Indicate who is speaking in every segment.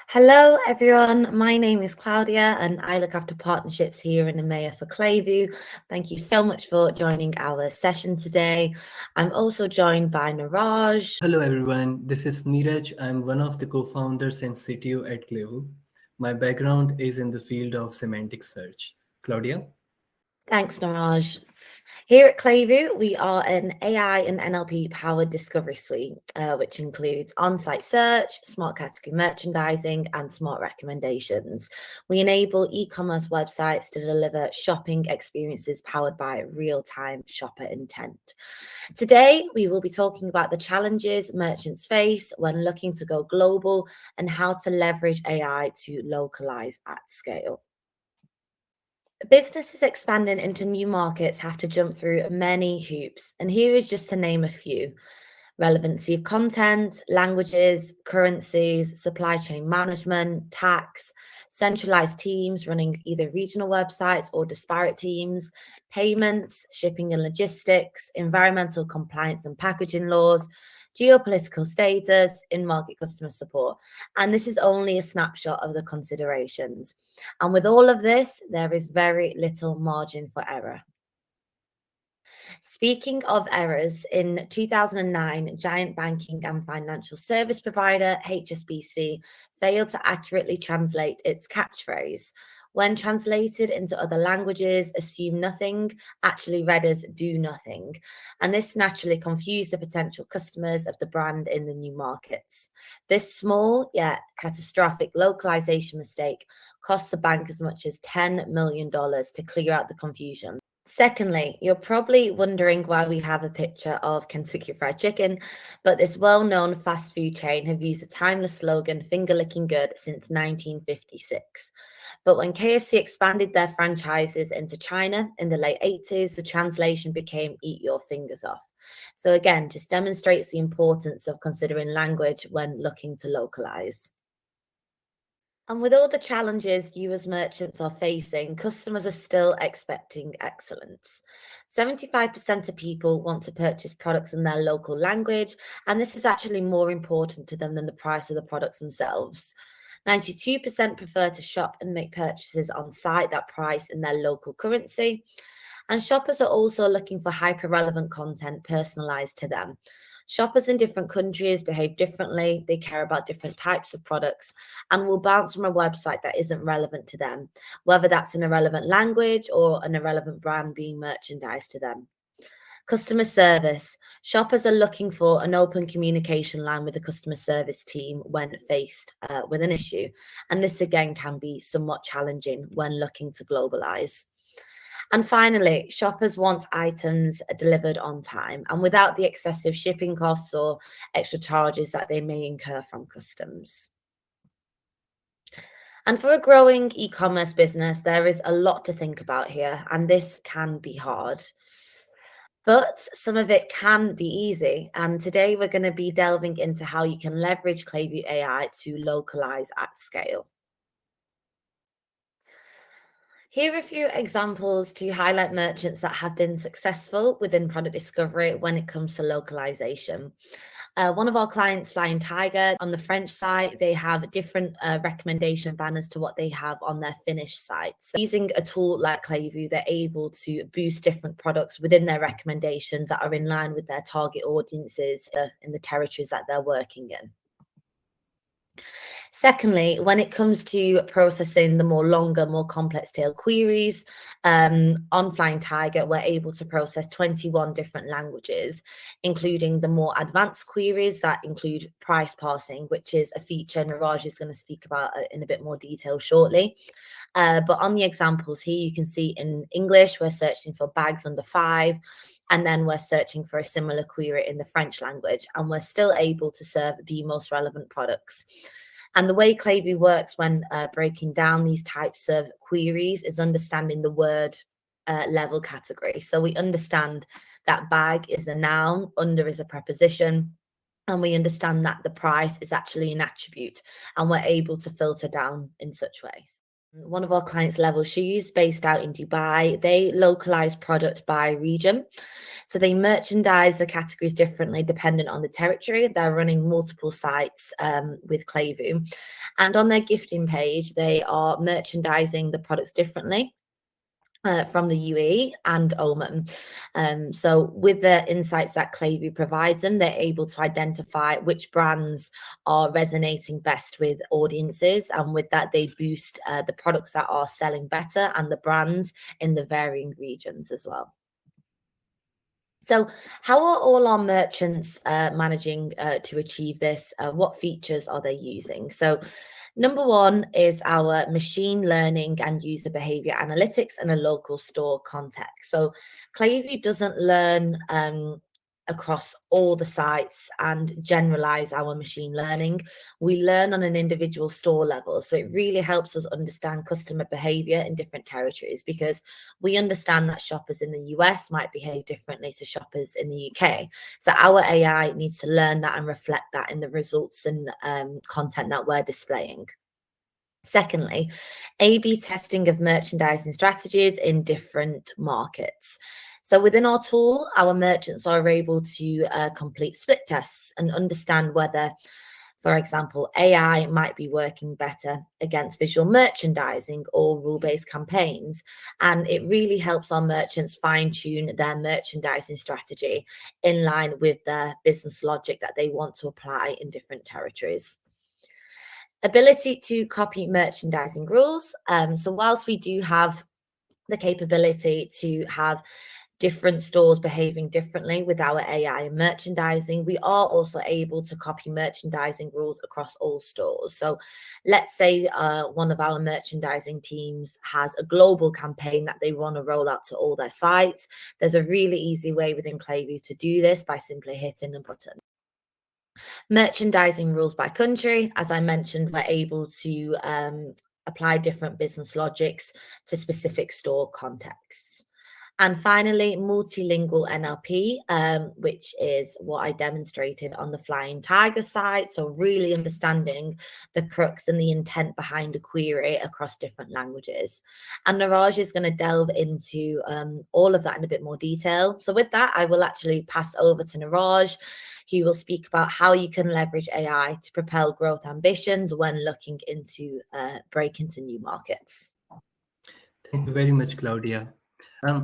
Speaker 1: Hello, everyone. My name is Claudia, and I look after partnerships here in EMEA for Klevu. Thank you so much for joining our session today. I'm also joined by Niraj.
Speaker 2: Hello everyone, this is Neeraj. I'm one of the co-founders and CTO at Klevu. My background is in the field of semantic search. Claudia?
Speaker 1: Thanks, Niraj. Here at Klevu, we are an AI and NLP powered discovery suite, which includes on site search, smart category merchandising, and smart recommendations. We enable e commerce websites to deliver shopping experiences powered by real time shopper intent. Today, we will be talking about the challenges merchants face when looking to go global and how to leverage AI to localize at scale. Businesses expanding into new markets have to jump through many hoops, and here is just to name a few: relevancy of content, languages, currencies, supply chain management, tax, centralized teams running either regional websites or disparate teams, payments, shipping and logistics, environmental compliance and packaging laws, geopolitical status, in-market customer support. And this is only a snapshot of the considerations. And with all of this, there is very little margin for error. Speaking of errors, in 2009, giant banking and financial service provider HSBC failed to accurately translate its catchphrase. When translated into other languages, assume nothing actually read as do nothing. And this naturally confused the potential customers of the brand in the new markets. This small yet catastrophic localization mistake cost the bank as much as $10 million to clear out the confusion. Secondly, you're probably wondering why we have a picture of Kentucky Fried Chicken, but this well-known fast food chain have used the timeless slogan "finger licking good" since 1956. But when KFC expanded their franchises into China in the late 80s, the translation became "eat your fingers off." So again, just demonstrates the importance of considering language when looking to localize. And with all the challenges you as merchants are facing, customers are still expecting excellence. 75% of people want to purchase products in their local language, and this is actually more important to them than the price of the products themselves. 92% prefer to shop and make purchases on site that price in their local currency. And shoppers are also looking for hyper relevant content personalized to them. Shoppers in different countries behave differently, they care about different types of products, and will bounce from a website that isn't relevant to them, whether that's an irrelevant language or an irrelevant brand being merchandised to them. Customer service. Shoppers are looking for an open communication line with the customer service team when faced with an issue. And this again can be somewhat challenging when looking to globalize. And finally, shoppers want items delivered on time and without the excessive shipping costs or extra charges that they may incur from customs. And for a growing e-commerce business, there is a lot to think about here, and this can be hard. But some of it can be easy. And today we're going to be delving into how you can leverage Klevu AI to localize at scale. Here are a few examples to highlight merchants that have been successful within product discovery when it comes to localization. One of our clients, Flying Tiger, on the French side, they have different recommendation banners to what they have on their Finnish site. So using a tool like Klevu, they're able to boost different products within their recommendations that are in line with their target audiences in the territories that they're working in. Secondly, when it comes to processing the more longer, more complex tail queries, on Flying Tiger, we're able to process 21 different languages, including the more advanced queries that include price parsing, which is a feature Niraj is going to speak about in a bit more detail shortly. But on the examples here, you can see in English, we're searching for bags under 5. And then we're searching for a similar query in the French language, and we're still able to serve the most relevant products. And the way Klevu works when breaking down these types of queries is understanding the word level category. So we understand that bag is a noun, under is a preposition, and we understand that the price is actually an attribute, and we're able to filter down in such ways. one of our clients, Level Shoes, based out in Dubai, they localize product by region. So they merchandise the categories differently dependent on the territory. They're running multiple sites with Klevu. And on their gifting page, they are merchandising the products differently. From the UAE and Oman. So with the insights that Klevu provides them, they're able to identify which brands are resonating best with audiences. And with that, they boost the products that are selling better and the brands in the varying regions as well. So how are all our merchants managing to achieve this? What features are they using? So number one is our machine learning and user behavior analytics in a local store context. So Klevu doesn't learn across all the sites and generalize our machine learning. We learn on an individual store level. So it really helps us understand customer behavior in different territories, because we understand that shoppers in the US might behave differently to shoppers in the UK. So our AI needs to learn that and reflect that in the results and content that we're displaying. Secondly, A/B testing of merchandising strategies in different markets. So within our tool, our merchants are able to complete split tests and understand whether, for example, AI might be working better against visual merchandising or rule-based campaigns. And it really helps our merchants fine-tune their merchandising strategy in line with their business logic that they want to apply in different territories. Ability to copy merchandising rules. So whilst we do have the capability to have different stores behaving differently with our AI and merchandising, we are also able to copy merchandising rules across all stores. So let's say one of our merchandising teams has a global campaign that they want to roll out to all their sites. There's a really easy way within Klevu to do this by simply hitting a button. Merchandising rules by country. As I mentioned, we're able to apply different business logics to specific store contexts. And finally, multilingual NLP, which is what I demonstrated on the Flying Tiger site. So really understanding the crux and the intent behind a query across different languages. And Niraj is going to delve into all of that in a bit more detail. So with that, I will actually pass over to Niraj, who will speak about how you can leverage AI to propel growth ambitions when looking into break into new markets.
Speaker 2: Thank you very much, Claudia.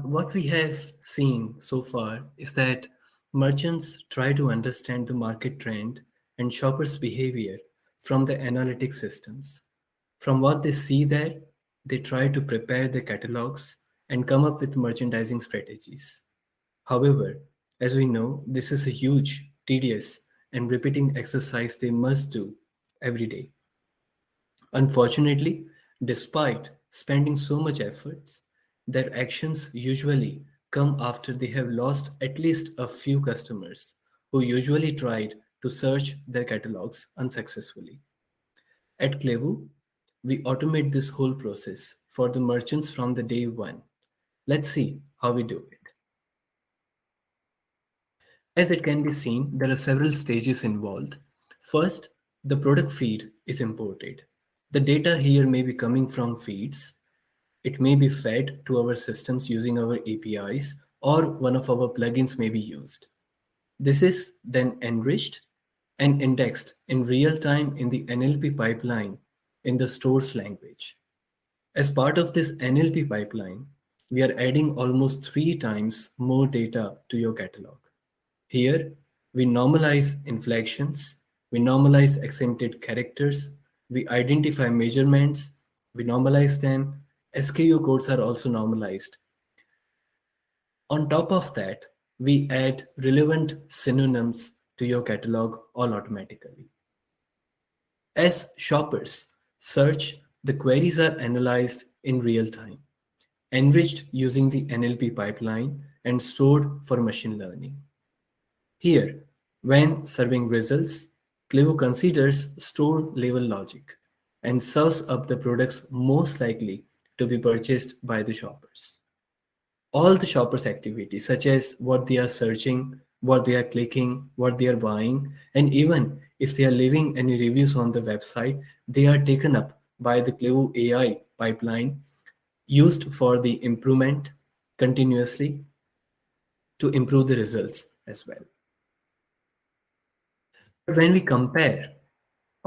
Speaker 2: What we have seen so far is that merchants try to understand the market trend and shoppers' behavior from the analytic systems. From what they see there, they try to prepare their catalogs and come up with merchandising strategies. However, as we know, this is a huge, tedious, and repeating exercise they must do every day. Unfortunately, despite spending so much efforts, their actions usually come after they have lost at least a few customers who usually tried to search their catalogs unsuccessfully. At Klevu, we automate this whole process for the merchants from the day one. Let's see how we do it. As it can be seen, there are several stages involved. First, the product feed is imported. The data here may be coming from feeds. It may be fed to our systems using our APIs, or one of our plugins may be used. This is then enriched and indexed in real time in the NLP pipeline in the store's language. As part of this NLP pipeline, we are adding almost 3 times more data to your catalog. Here, we normalize inflections, we normalize accented characters, we identify measurements, we normalize them. SKU codes are also normalized. On top of that, we add relevant synonyms to your catalog all automatically. As shoppers search, the queries are analyzed in real time, enriched using the NLP pipeline, and stored for machine learning. Here, when serving results, Klevu considers store-level logic and serves up the products most likely to be purchased by the shoppers. All the shoppers' activities, such as what they are searching, what they are clicking, what they are buying, and even if they are leaving any reviews on the website, they are taken up by the Klevu AI pipeline used for the improvement continuously to improve the results as well. But when we compare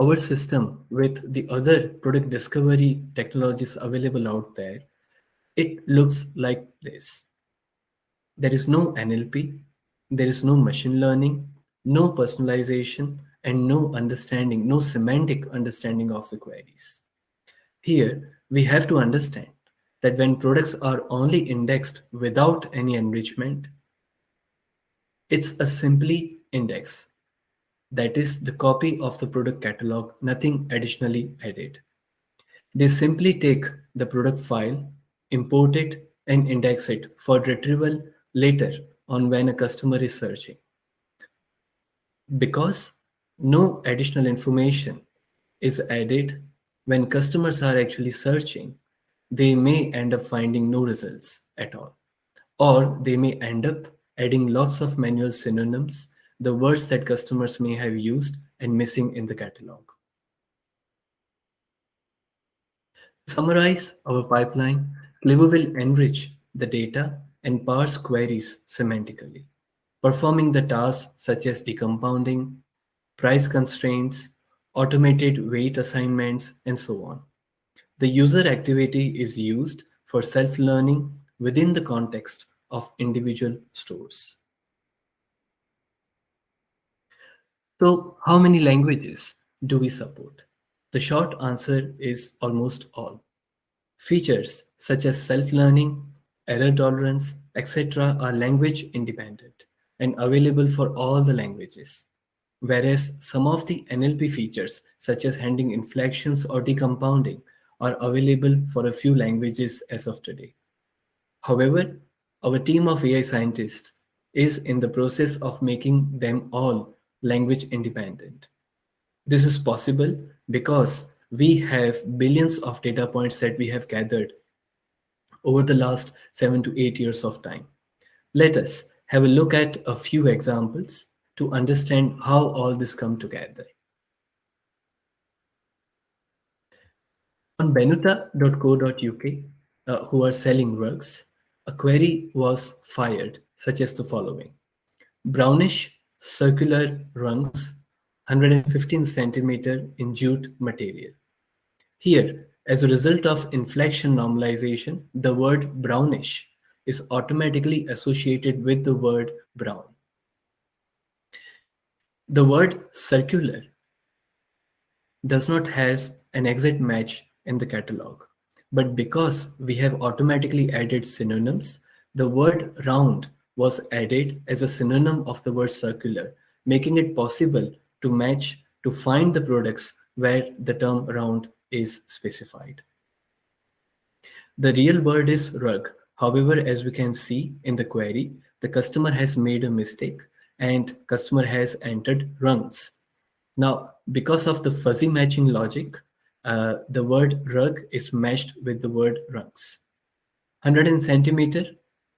Speaker 2: our system with the other product discovery technologies available out there, it looks like this. There is no NLP, there is no machine learning, no personalization, and no understanding, no semantic understanding of the queries. Here, we have to understand that when products are only indexed without any enrichment, it's a simply index. That is the copy of the product catalog, nothing additionally added. They simply take the product file, import it, and index it for retrieval later on when a customer is searching. Because no additional information is added when customers are actually searching, they may end up finding no results at all. Or they may end up adding lots of manual synonyms, the words that customers may have used and missing in the catalog. To summarize our pipeline, Klevu will enrich the data and parse queries semantically, performing the tasks such as decompounding, price constraints, automated weight assignments, and so on. The user activity is used for self-learning within the context of individual stores. So, how many languages do we support? The short answer is almost all. Features such as self-learning, error tolerance, etc. are language independent and available for all the languages. Whereas some of the NLP features such as handling inflections or decompounding are available for a few languages as of today. However, our team of AI scientists is in the process of making them all language independent. This is possible because we have billions of data points that we have gathered over the last 7 to 8 years of time. Let us have a look at a few examples to understand how all this come together. On benuta.co.uk, who are selling rugs, a query was fired such as the following. Brownish circular rungs, 115 centimeter in jute material. Here, as a result of inflection normalization, the word brownish is automatically associated with the word brown. The word circular does not have an exact match in the catalog, but because we have automatically added synonyms, the word round was added as a synonym of the word circular, making it possible to match to find the products where the term round is specified. The real word is rug. However, as we can see in the query, the customer has made a mistake and customer has entered rungs. Now, because of the fuzzy matching logic, the word rug is matched with the word rungs. 100 centimeter,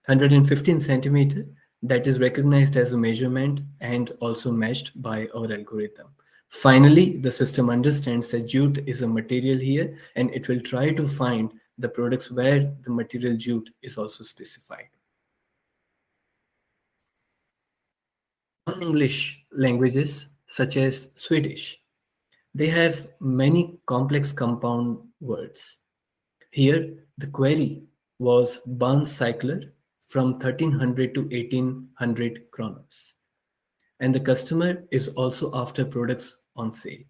Speaker 2: 115 centimeter, that is recognized as a measurement and also matched by our algorithm. Finally, the system understands that jute is a material here and it will try to find the products where the material jute is also specified. Non-English languages such as Swedish, they have many complex compound words. Here, the query was Cycler from 1300 to 1800 kronos. And the customer is also after products on sale.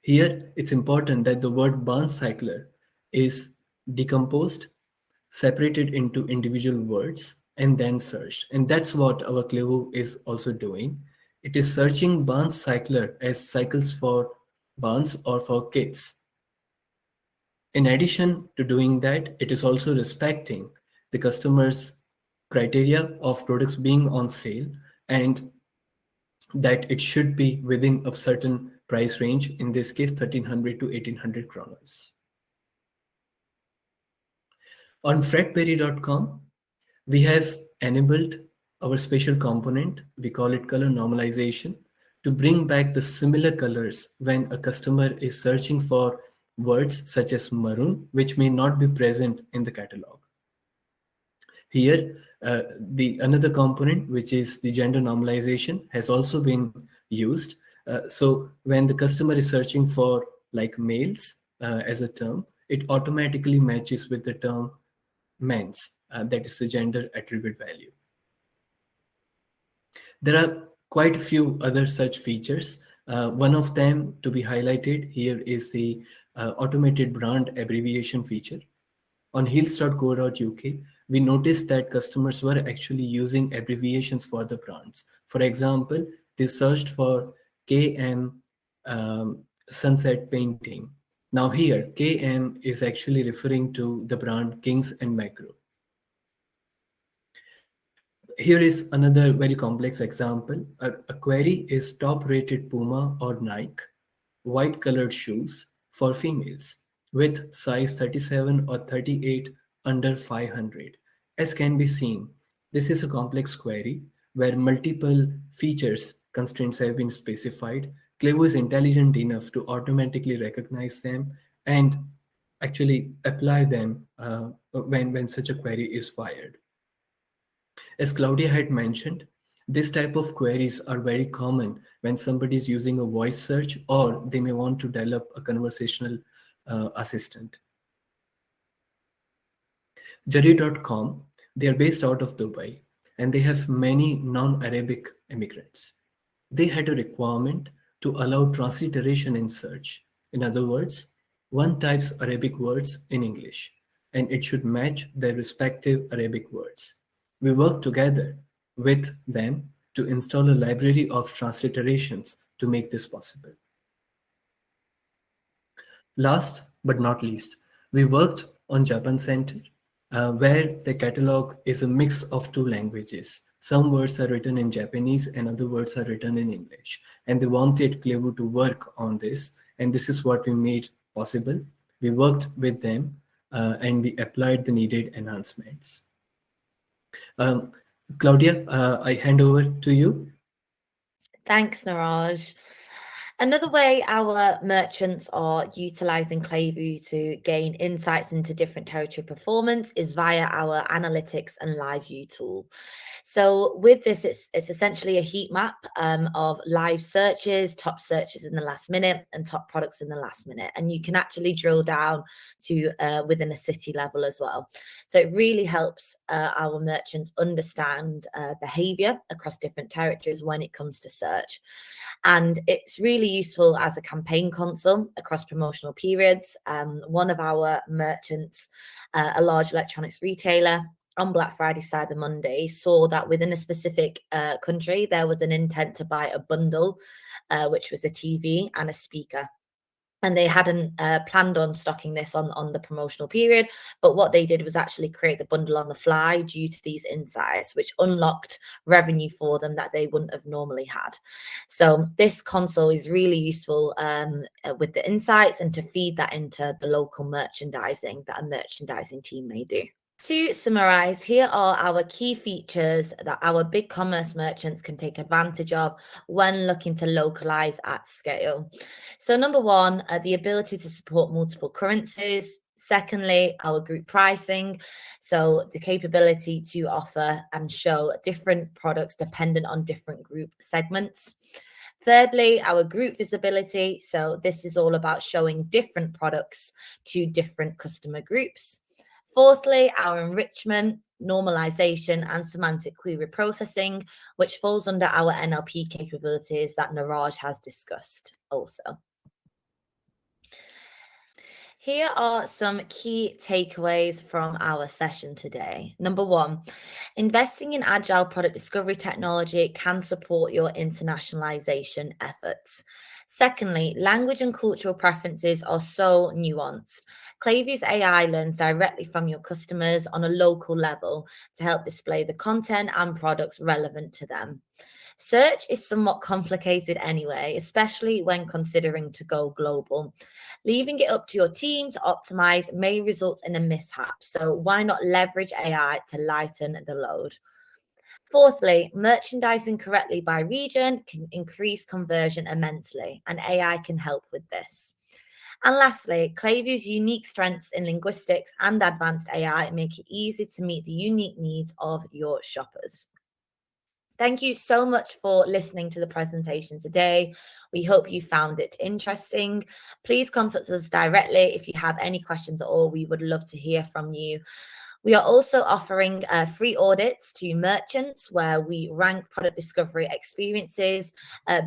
Speaker 2: Here, it's important that the word Cycler is decomposed, separated into individual words, and then searched. And that's what our Klevu is also doing. It is searching Cycler as cycles for barns or for kids. In addition to doing that, it is also respecting the customer's criteria of products being on sale and that it should be within a certain price range, in this case 1300 to 1800 kronos. On fretberry.com, we have enabled our special component, we call it color normalization, to bring back the similar colors when a customer is searching for words such as maroon, which may not be present in the catalog. Here, the another component, which is the gender normalization, has also been used. So when the customer is searching for like males as a term, it automatically matches with the term men's, that is the gender attribute value. There are quite a few other such features. One of them to be highlighted here is the automated brand abbreviation feature. On heels.co.uk, we noticed that customers were actually using abbreviations for the brands. For example, they searched for KM Sunset Painting. Now here, KM is actually referring to the brand Kings and Macro. Here is another very complex example. A query is top rated Puma or Nike, white colored shoes for females with size 37 or 38 under 500. As can be seen, this is a complex query where multiple features constraints have been specified. Klevu is intelligent enough to automatically recognize them and actually apply them when such a query is fired. As Claudia had mentioned, this type of queries are very common when somebody is using a voice search or they may want to develop a conversational assistant. Jari.com, they are based out of Dubai and they have many non-Arabic immigrants. They had a requirement to allow transliteration in search. In other words, one types Arabic words in English and it should match their respective Arabic words. We worked together with them to install a library of transliterations to make this possible. Last but not least, we worked on Japan Center, where the catalog is a mix of two languages. Some words are written in Japanese and other words are written in English. And they wanted Klevu to work on this. And this is what we made possible. We worked with them and we applied the needed enhancements. Claudia, I hand over to you.
Speaker 1: Thanks, Niraj. Another way our merchants are utilizing Klevu to gain insights into different territory performance is via our analytics and live view tool. So with this, it's essentially a heat map of live searches, top searches in the last minute, and top products in the last minute. And you can actually drill down to within a city level as well. So it really helps our merchants understand behavior across different territories when it comes to search. And it's really useful as a campaign console across promotional periods. One of our merchants, a large electronics retailer, on Black Friday, Cyber Monday, saw that within a specific country, there was an intent to buy a bundle, which was a TV and a speaker. And they hadn't planned on stocking this on the promotional period. But what they did was actually create the bundle on the fly due to these insights, which unlocked revenue for them that they wouldn't have normally had. So this console is really useful with the insights and to feed that into the local merchandising that a merchandising team may do. To summarize, here are our key features that our big commerce merchants can take advantage of when looking to localize at scale. So number one, the ability to support multiple currencies. Secondly, our group pricing. So the capability to offer and show different products dependent on different group segments. Thirdly, our group visibility. So this is all about showing different products to different customer groups. Fourthly, our enrichment, normalization, and semantic query processing, which falls under our NLP capabilities that Niraj has discussed also. Here are some key takeaways from our session today. Number one, investing in agile product discovery technology can support your internationalization efforts. Secondly, language and cultural preferences are so nuanced. Klevu's AI learns directly from your customers on a local level to help display the content and products relevant to them. Search is somewhat complicated anyway, especially when considering to go global. Leaving it up to your team to optimize may result in a mishap, so why not leverage AI to lighten the load? Fourthly, merchandising correctly by region can increase conversion immensely, and AI can help with this. And lastly, Klevu's unique strengths in linguistics and advanced AI make it easy to meet the unique needs of your shoppers. Thank you so much for listening to the presentation today. We hope you found it interesting. Please contact us directly if you have any questions at all. We would love to hear from you. We are also offering free audits to merchants where we rank product discovery experiences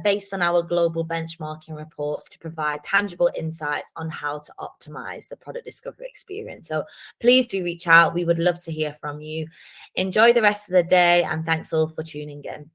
Speaker 1: based on our global benchmarking reports to provide tangible insights on how to optimize the product discovery experience. So please do reach out. We would love to hear from you. Enjoy the rest of the day, and thanks all for tuning in.